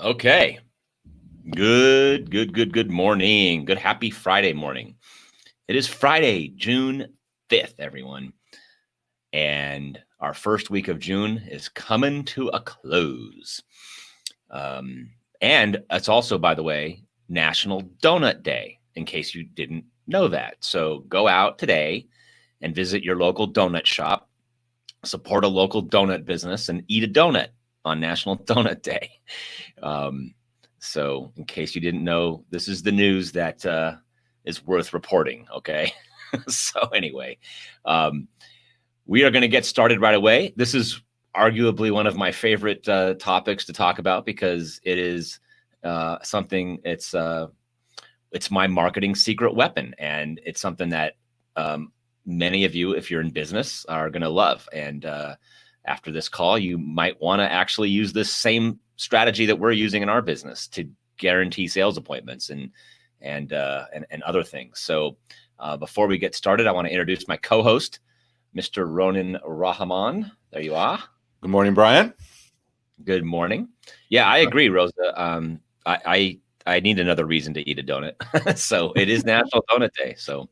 Okay. Good morning. Good happy Friday morning. It is Friday, June 5th, everyone. And our first week of June is coming to a close. And it's also, by the way, National Donut Day, in case you didn't know that. So go out today and visit your local donut shop, support a local donut business, and eat a donut on National Donut Day. So in case you didn't know, this is the news that is worth reporting. Okay. So anyway, we are going to get started right away. This is arguably one of my favorite topics to talk about because it is something. It's my marketing secret weapon, and it's something that many of you, if you're in business, are going to love. And after this call, you might want to actually use this same strategy that we're using in our business to guarantee sales appointments and other things. So before we get started, I want to introduce my co-host, Mr. Ronan Rahman. There you are. Good morning, Brian. Good morning. Yeah, I agree, Rosa. I need another reason to eat a donut. So it is National Donut Day. So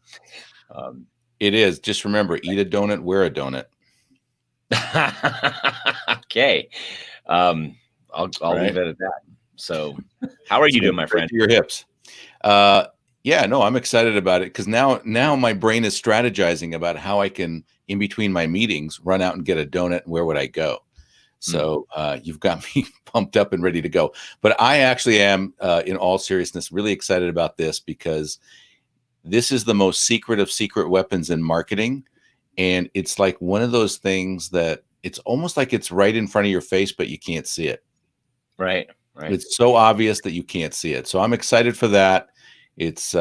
it is. Just remember, eat a donut, wear a donut. Okay. I'll leave it at that. So how are you doing, my friend? To your hips. Yeah, no, I'm excited about it because now my brain is strategizing about how I can, in between my meetings, run out and get a donut and where would I go? So you've got me pumped up and ready to go. But I actually am, in all seriousness, really excited about this because this is the most secret of secret weapons in marketing. And it's like one of those things that it's almost like it's right in front of your face, but you can't see it. Right. It's so obvious that you can't see it. So I'm excited for that. It's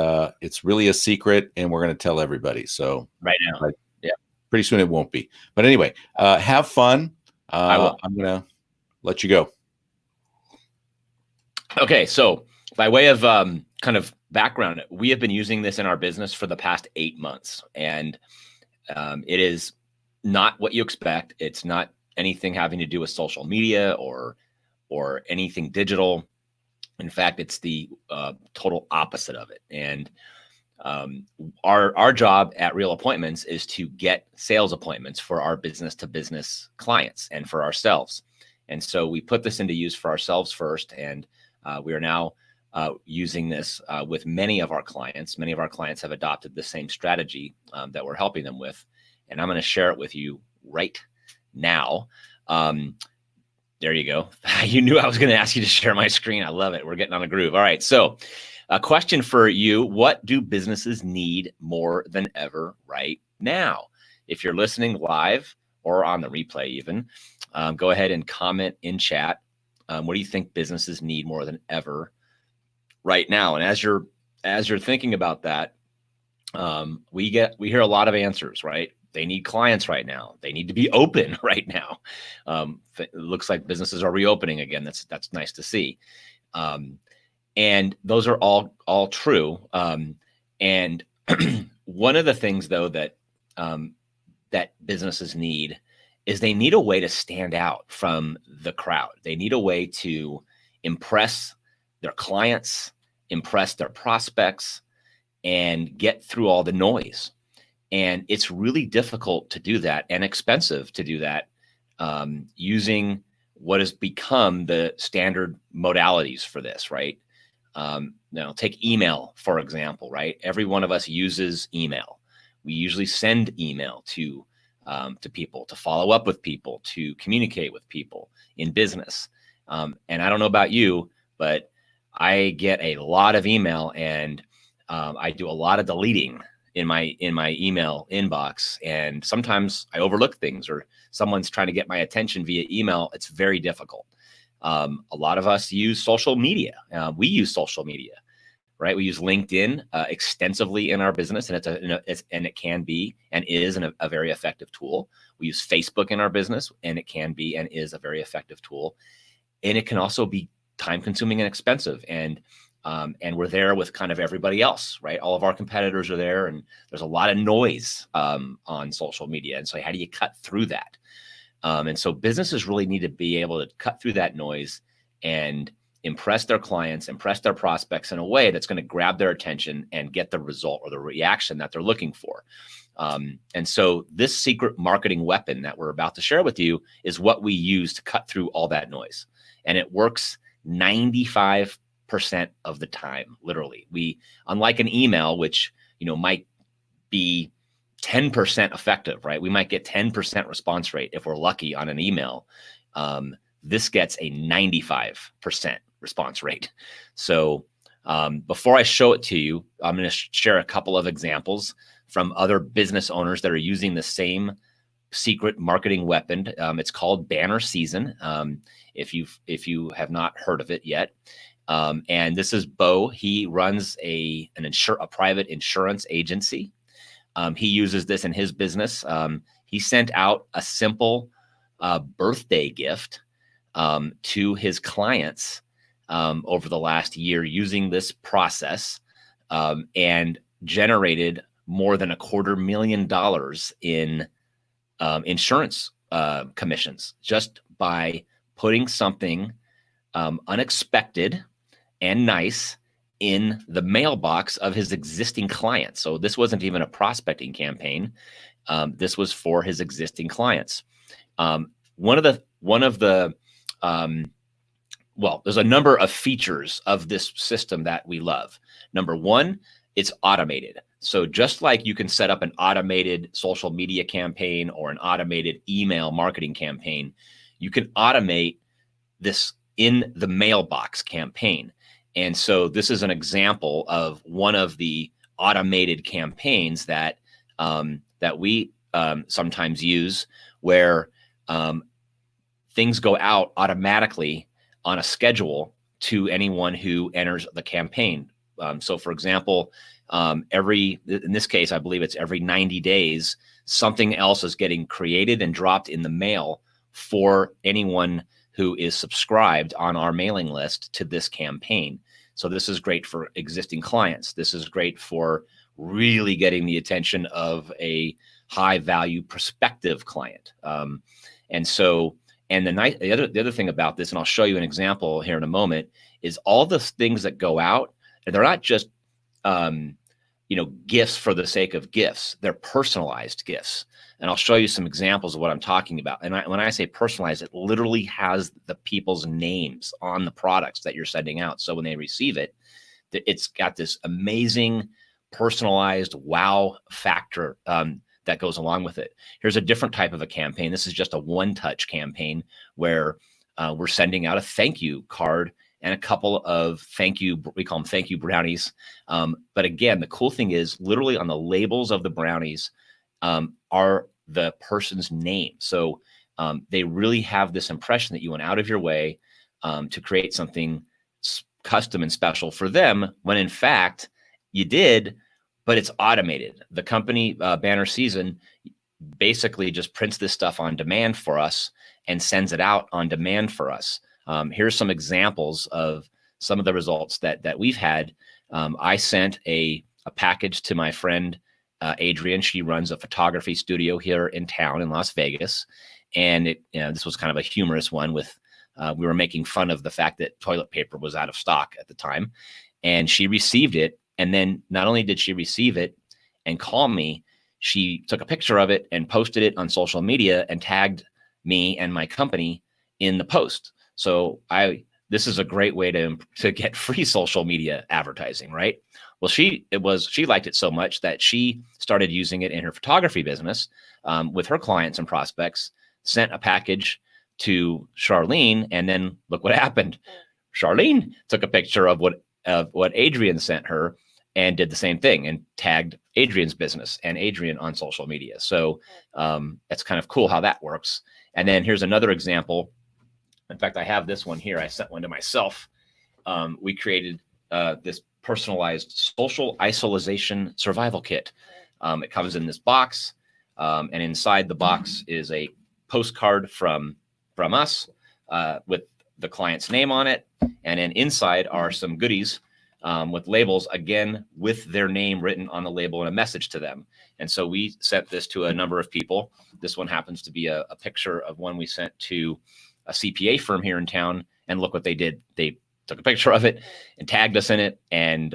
really a secret, and we're going to tell everybody. So right now, yeah, pretty soon it won't be. But anyway, have fun. I will. I'm going to let you go. Okay, so by way of kind of background, we have been using this in our business for the past 8 months, and it is not what you expect. It's not anything having to do with social media or anything digital. In fact, it's the total opposite of it. And our job at Real Appointments is to get sales appointments for our business to business clients and for ourselves. And so we put this into use for ourselves first, and we are now using this with many of our clients. Many of our clients have adopted the same strategy that we're helping them with, and I'm going to share it with you right now. There you go. You knew I was going to ask you to share my screen. I love it. We're getting on a groove. All right. So a question for you. What do businesses need more than ever right now? If you're listening live or on the replay even, go ahead and comment in chat. What do you think businesses need more than ever right now? And as you're thinking about that, we hear a lot of answers, right? They need clients right now. They need to be open right now. It looks like businesses are reopening again. That's nice to see. And those are all true. And one of the things though that businesses need is they need a way to stand out from the crowd. They need a way to impress their clients, impress their prospects, and get through all the noise. And it's really difficult to do that and expensive to do that using what has become the standard modalities for this, right? Now, take email, for example, right? Every one of us uses email. We usually send email to people, to follow up with people, to communicate with people in business. And I don't know about you, but I get a lot of email, and I do a lot of deleting in my email inbox, and sometimes I overlook things, or someone's trying to get my attention via email. It's very difficult. A lot of us use social media. We use social media, right? We use LinkedIn extensively in our business, and it can be and is a very effective tool. We use Facebook in our business, and it can be and is a very effective tool. And it can also be time-consuming and expensive. And we're there with kind of everybody else, right? All of our competitors are there, and there's a lot of noise on social media. And so how do you cut through that? And so businesses really need to be able to cut through that noise and impress their clients, impress their prospects in a way that's going to grab their attention and get the result or the reaction that they're looking for. And so this secret marketing weapon that we're about to share with you is what we use to cut through all that noise. And it works 95% of the time, literally. We, unlike an email, which, might be 10% effective, right? We might get 10% response rate if we're lucky on an email. This gets a 95% response rate. So before I show it to you, I'm going to share a couple of examples from other business owners that are using the same secret marketing weapon. It's called Banner Season. If you have not heard of it yet. And this is Bo. He runs a private insurance agency. He uses this in his business. He sent out a simple birthday gift to his clients over the last year using this process, and generated more than $250,000 in insurance commissions just by putting something unexpected and nice in the mailbox of his existing clients. So this wasn't even a prospecting campaign. This was for his existing clients. Well, there's a number of features of this system that we love. Number one, it's automated. So just like you can set up an automated social media campaign or an automated email marketing campaign, you can automate this in the mailbox campaign. And so this is an example of one of the automated campaigns that we sometimes use, where things go out automatically on a schedule to anyone who enters the campaign. So for example, in this case, I believe it's every 90 days, something else is getting created and dropped in the mail for anyone who is subscribed on our mailing list to this campaign. So this is great for existing clients. This is great for really getting the attention of a high value prospective client. And the other thing about this, and I'll show you an example here in a moment, is all the things that go out, and they're not just gifts for the sake of gifts. They're personalized gifts. And I'll show you some examples of what I'm talking about. And when I say personalized, it literally has the people's names on the products that you're sending out. So when they receive it, it's got this amazing personalized wow factor that goes along with it. Here's a different type of a campaign. This is just a one-touch campaign where we're sending out a thank you card and a couple of we call them thank you brownies. But again, the cool thing is literally on the labels of the brownies are the person's name. So they really have this impression that you went out of your way to create something custom and special for them, when in fact you did, but it's automated. The company, Banner Season, basically just prints this stuff on demand for us and sends it out on demand for us. Here's some examples of some of the results that we've had. I sent a package to my friend, Adrian. She runs a photography studio here in town in Las Vegas. And this was kind of a humorous one with, we were making fun of the fact that toilet paper was out of stock at the time. And she received it. And then not only did she receive it and call me, she took a picture of it and posted it on social media and tagged me and my company in the post. So this is a great way to get free social media advertising, right? Well, she liked it so much that she started using it in her photography business with her clients and prospects, sent a package to Charlene, and then look what happened. Charlene took a picture of what Adrian sent her and did the same thing and tagged Adrian's business and Adrian on social media. So it's kind of cool how that works. And then here's another example. In fact, I have this one here. I sent one to myself. We created this personalized social isolation survival kit. It comes in this box, and inside the box is a postcard from us with the client's name on it. And then inside are some goodies with labels, again, with their name written on the label and a message to them. And so we sent this to a number of people. This one happens to be a picture of one we sent to a CPA firm here in town. And look what they did. They took a picture of it and tagged us in it, and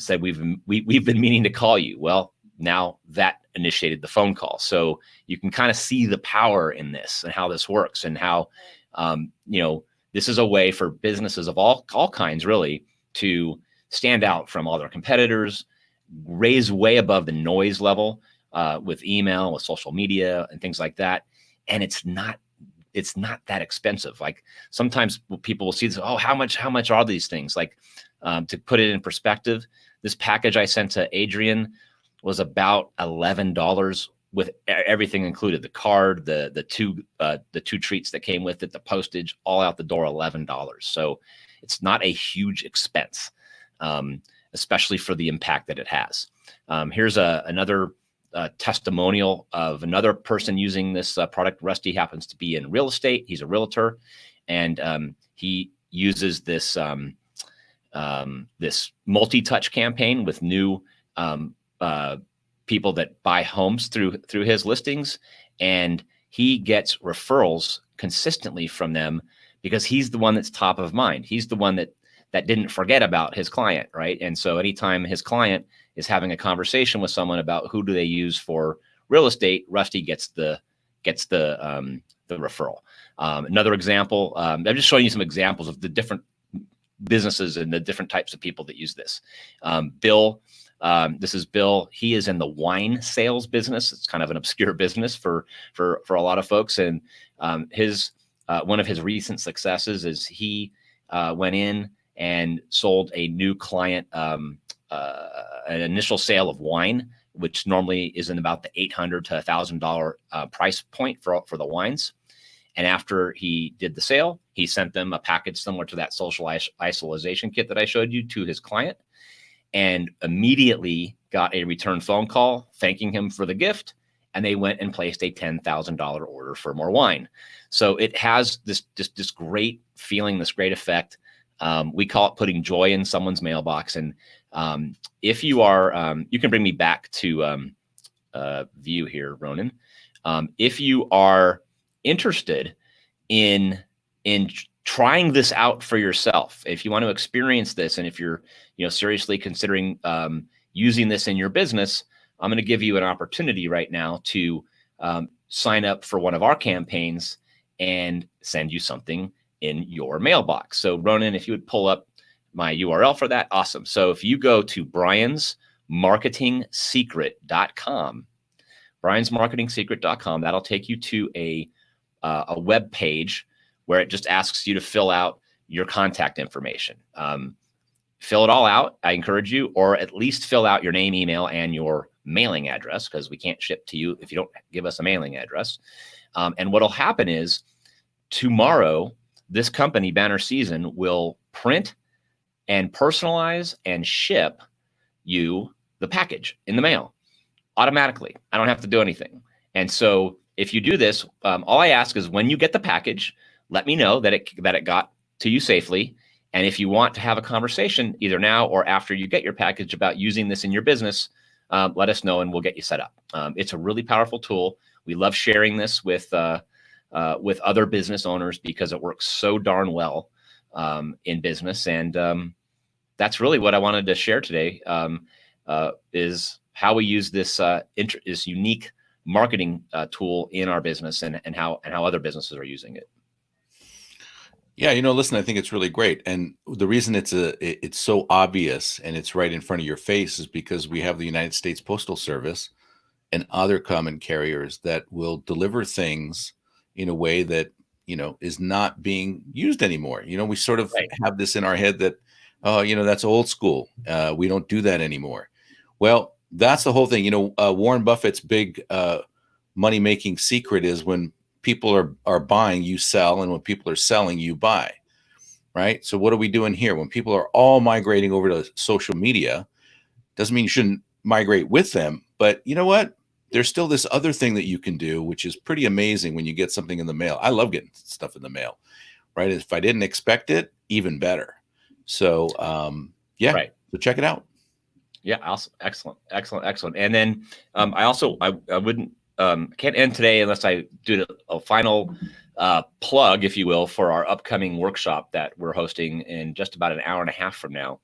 said, we've been meaning to call you. Well, now that initiated the phone call. So you can kind of see the power in this and how this works, and how this is a way for businesses of all kinds really to stand out from all their competitors, raise way above the noise level with email, with social media and things like that. And it's not that expensive. Like sometimes people will see this, oh, how much are these things? Like to put it in perspective, this package I sent to Adrian was about $11 with everything included, the card, the two treats that came with it, the postage, all out the door, $11. So it's not a huge expense, especially for the impact that it has. Here's another testimonial of another person using this product. Rusty happens to be in real estate. He's a realtor, and he uses this this multi-touch campaign with new people that buy homes through his listings, and he gets referrals consistently from them because he's the one that's top of mind. He's the one that didn't forget about his client, right? And so anytime his client is having a conversation with someone about who do they use for real estate, Rusty gets the referral. Another example, I'm just showing you some examples of the different businesses and the different types of people that use this. Bill, this is Bill. He is in the wine sales business. It's kind of an obscure business for a lot of folks. And his one of his recent successes is he went in and sold a new client an initial sale of wine, which normally is in about the $800 to $1,000 price point for the wines. And after he did the sale, he sent them a package similar to that social isolation kit that I showed you to his client, and immediately got a return phone call thanking him for the gift. And they went and placed a $10,000 order for more wine. So it has this great feeling, this great effect. We call it putting joy in someone's mailbox. And if you are, you can bring me back to view here, Ronan. If you are interested in trying this out for yourself, if you want to experience this, and if you're seriously considering using this in your business, I'm going to give you an opportunity right now to sign up for one of our campaigns and send you something in your mailbox. So Ronan, if you would pull up my URL for that, awesome. So if you go to briansmarketingsecret.com, briansmarketingsecret.com, that'll take you to a web page where it just asks you to fill out your contact information. Fill it all out, I encourage you, or at least fill out your name, email, and your mailing address, because we can't ship to you if you don't give us a mailing address. And what'll happen is tomorrow, this company, Banner Season, will print and personalize and ship you the package in the mail automatically. I don't have to do anything. And so if you do this, all I ask is when you get the package, let me know that it got to you safely. And if you want to have a conversation either now or after you get your package about using this in your business, let us know and we'll get you set up. It's a really powerful tool. We love sharing this with other business owners because it works so darn well in business. And that's really what I wanted to share today, is how we use this unique marketing tool in our business, and how other businesses are using it. Yeah, listen, I think it's really great. And the reason it's so obvious and it's right in front of your face is because we have the United States Postal Service and other common carriers that will deliver things in a way that, is not being used anymore. We sort of have this in our head that, that's old school. We don't do that anymore. Well, that's the whole thing. Warren Buffett's big money-making secret is when people are buying, you sell, and when people are selling, you buy, right? So what are we doing here? When people are all migrating over to social media, doesn't mean you shouldn't migrate with them, but you know what? There's still this other thing that you can do, which is pretty amazing when you get something in the mail. I love getting stuff in the mail, right? If I didn't expect it, even better. So, yeah, right. So check it out. Yeah, awesome. Excellent. And then I wouldn't can't end today unless I do a final plug, if you will, for our upcoming workshop that we're hosting in just about an hour and a half from now,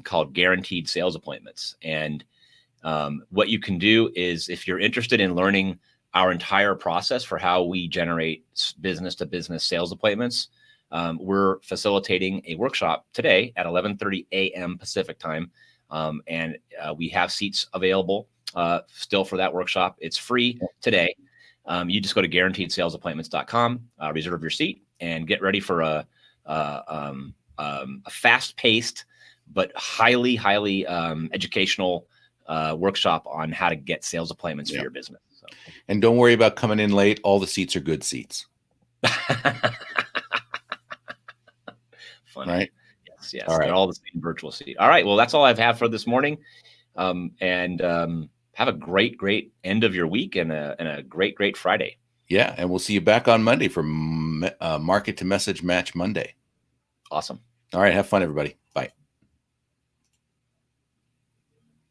called Guaranteed Sales Appointments. And what you can do is, if you're interested in learning our entire process for how we generate business to business sales appointments, we're facilitating a workshop today at 11:30 a.m. Pacific time. And we have seats available still for that workshop. It's free today. You just go to guaranteedsalesappointments.com, reserve your seat, and get ready for a fast-paced but highly educational workshop on how to get sales appointments for your business. So. And don't worry about coming in late. All the seats are good seats. Funny. Right? Yes. All right. They're all the same virtual seat. All right. Well, that's all I've had for this morning. And have a great end of your week and a great Friday. Yeah. And we'll see you back on Monday for Market to Message Match Monday. Awesome. All right. Have fun, everybody. Bye.